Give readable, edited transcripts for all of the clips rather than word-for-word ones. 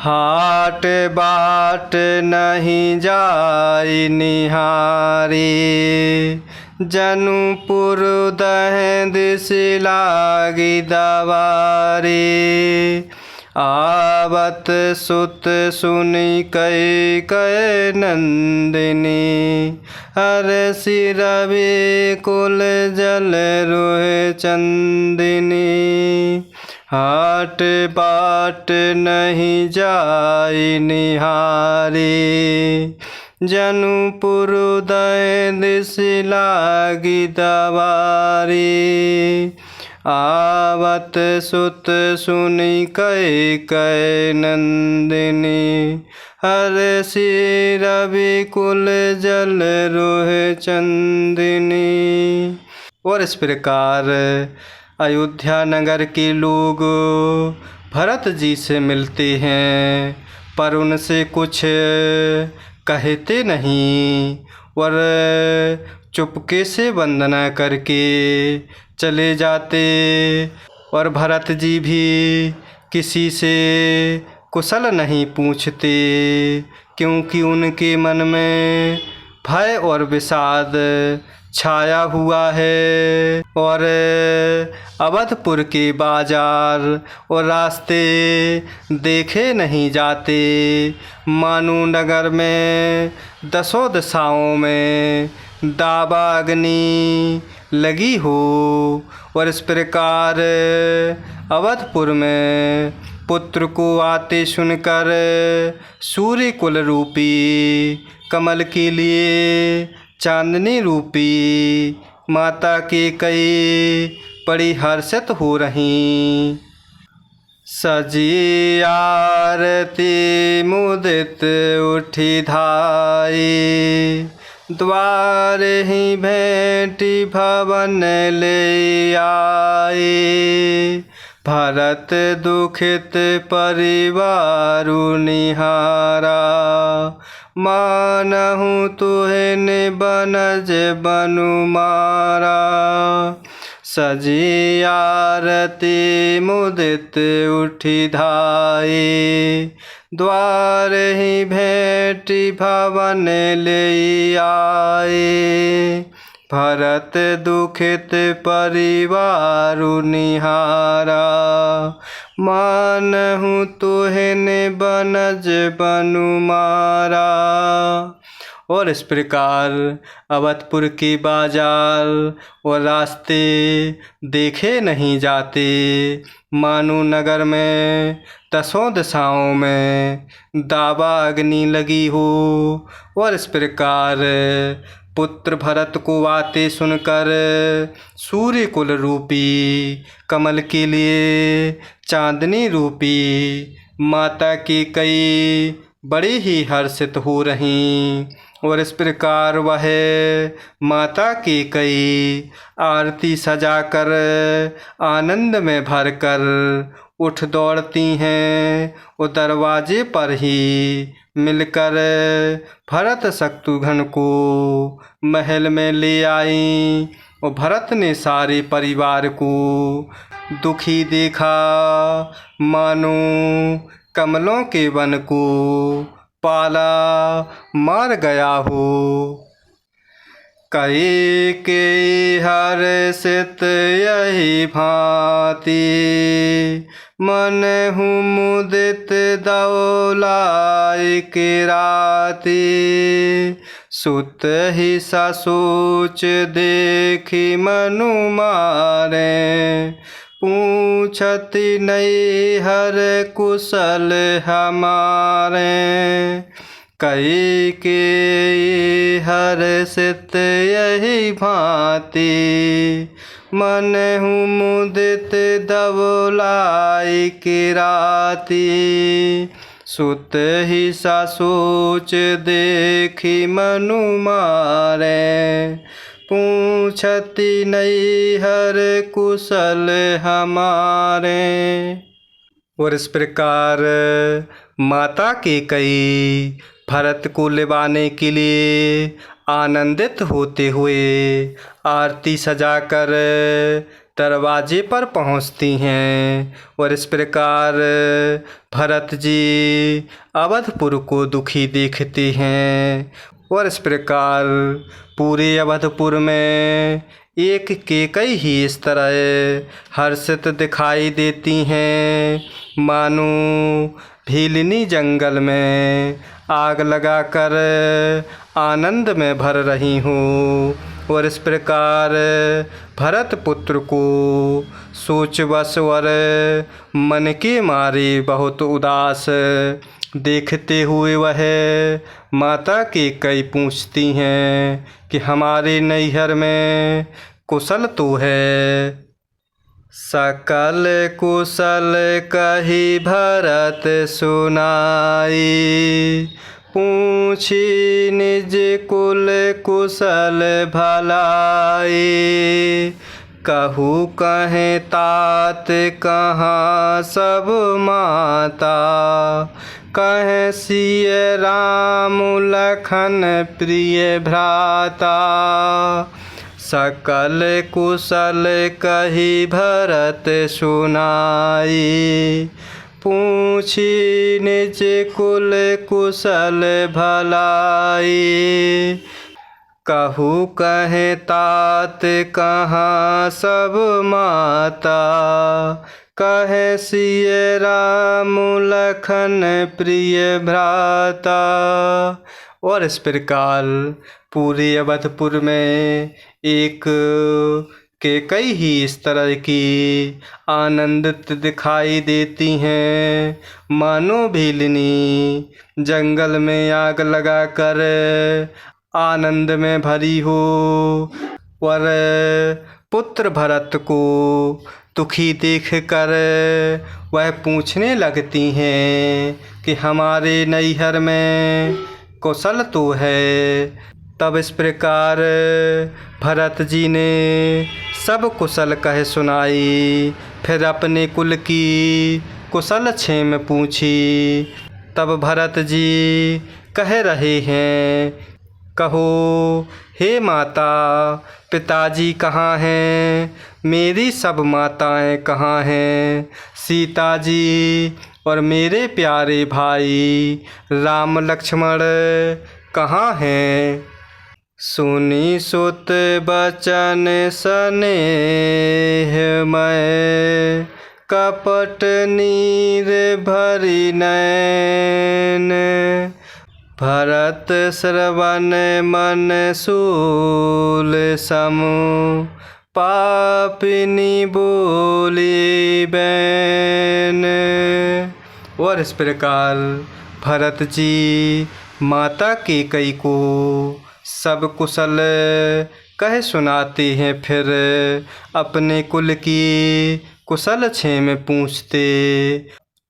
हाट बाट नहीं जाई निहारी, जनुपुर दहें दिस लागी दवारी। आवत सुत सुनी कई कई नंदिनी, हर सिर कुल जल रोहे चंदिनी। हाट बाट नहीं जाई निहारी, जनुपुर दय दिस लागी दवारी। आवत सुत सुनी कई कई नंदिनी, हर सिर कुल जल रोहे चंदिनी। और इस प्रकार अयोध्या नगर के लोग भरत जी से मिलते हैं, पर उनसे कुछ कहते नहीं और चुपके से वंदना करके चले जाते। और भरत जी भी किसी से कुशल नहीं पूछते, क्योंकि उनके मन में भय और विषाद छाया हुआ है। और अवधपुर के बाजार और रास्ते देखे नहीं जाते, मानो नगर में दसों दिशाओं में दावाग्नि लगी हो। और इस प्रकार अवधपुर में पुत्र को आते सुनकर सूर्य कुल रूपी कमल के लिए चांदनी रूपी माता कैकेयी बड़ी हर्षित हो रहीं। सजी आरती मुदित उठी धाई, द्वार ही भेंटी भवन ले आई। भरत दुखित परिवारु निहारा, मानहु तुहिन बनज बनु मारा। सजी आरती मुदित उठी धाई, द्वार ही भेंटी भवन ले आई। भरत दुखित परिवारु निहारा, मानहु तुहिन बनज बनु मारा। और इस प्रकार अवधपुर के बाजार और रास्ते देखे नहीं जाते, मानो नगर में दसों दिशाओं में दावाग्नि लगी हो। और इस प्रकार पुत्र भरत को आते सुनकर सूर्य कुल रूपी कमल के लिए चांदनी रूपी माता कैकेयी बड़ी ही हर्षित हो रहीं। और इस प्रकार वह माता कैकेयी आरती सजाकर आनंद में भरकर उठ दौड़ती हैं। और दरवाजे पर ही मिलकर भरत शत्रुघ्न को महल में ले आई। और भरत ने सारे परिवार को दुखी देखा, मानो कमलों के वन को पाला मार गया हो। कैकेयी हर्षित यही भांति, मनहु मुदित दौलाई के राती। सुत ही ससोच देखी मनु मारे, पूछती नहीं हर कुशल हमारे। कैकेयी हर्षित यही भांति, मनहु मुदित दौलाई की राती। सुत ही ससोच देखी मनु मारे, पूछती नहीं हर कुशल हमारे। और इस प्रकार माता कैकेयी भरत को लिवाने के लिए आनंदित होते हुए आरती सजाकर दरवाजे पर पहुँचती हैं और इस प्रकार भरत जी अवधपुर को दुखी देखते हैं और इस प्रकार पूरे अवधपुर में एक केकई ही इस तरह हर्षित दिखाई देती हैं मानो भीलनी जंगल में आग लगाकर आनंद में भर रही हूँ। और इस प्रकार भरत पुत्र को सोचवश और मन के मारे बहुत उदास देखते हुए वह माता कैकेयी पूछती हैं कि हमारे नैहर में कुशल तो है। सकल कुशल कही भरत सुनाई, पूछी निज कुल कुशल भलाई। कहू कहें तात कहाँ सब माता, कहें सिय राम लखन प्रिय भ्राता। सकल कुशल कही भरत सुनाई, पूछी निज कुल कुशल भलाई। कहू कहें तात कहाँ सब माता, कहे सिय राम लखन प्रिय भ्राता। और इस प्रकार पूरे अवधपुर में एक कैकेयी ही इस तरह की आनंदित दिखाई देती हैं मानो भीलनी जंगल में आग लगाकर आनंद में भरी हो। और पुत्र भरत को दुखी देखकर वह पूछने लगती हैं कि हमारे नैहर में कुशल तो है। तब इस प्रकार भरत जी ने सब कुशल कह सुनाई, फिर अपने कुल की कुशल क्षेम पूछी। तब भरत जी कह रहे हैं, कहो हे माता पिताजी कहाँ हैं, मेरी सब माताएं कहाँ हैं। सीता जी और मेरे प्यारे भाई राम लक्ष्मण कहाँ हैं। सुनी सुत बचन स्नेह मैं, कपट नीर भरी नैन। भरत श्रवण मन शूल समु, पापिनी बोली बैन। और इस प्रकार भरत जी माता कैकेयी को सब कुशल कह सुनाते हैं, फिर अपने कुल की कुशल क्षेम पूछते।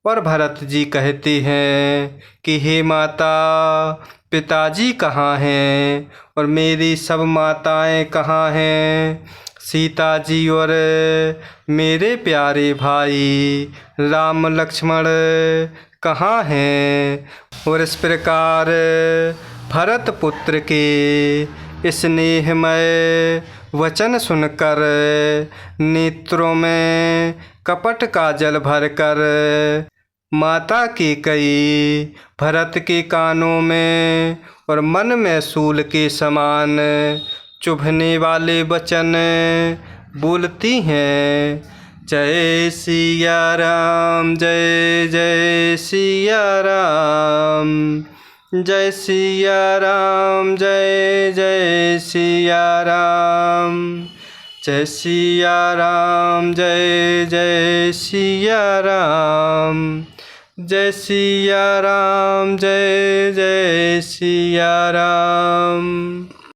और भरत जी कहते हैं कि हे माता पिताजी कहाँ हैं और मेरी सब माताएं कहाँ हैं। सीता जी और मेरे प्यारे भाई राम लक्ष्मण कहाँ हैं। और इस प्रकार भरत पुत्र के स्नेहमय वचन सुनकर नेत्रों में कपट का जल भरकर माता कैकेयी भरत के कानों में और मन में शूल के समान चुभने वाले वचन बोलती हैं। जय सिया राम, जय जय सिया राम, जय सिया राम, जय जय सिया राम। जय सिया राम, जय जय सिया राम, जय सिया राम, जय जय सिया राम।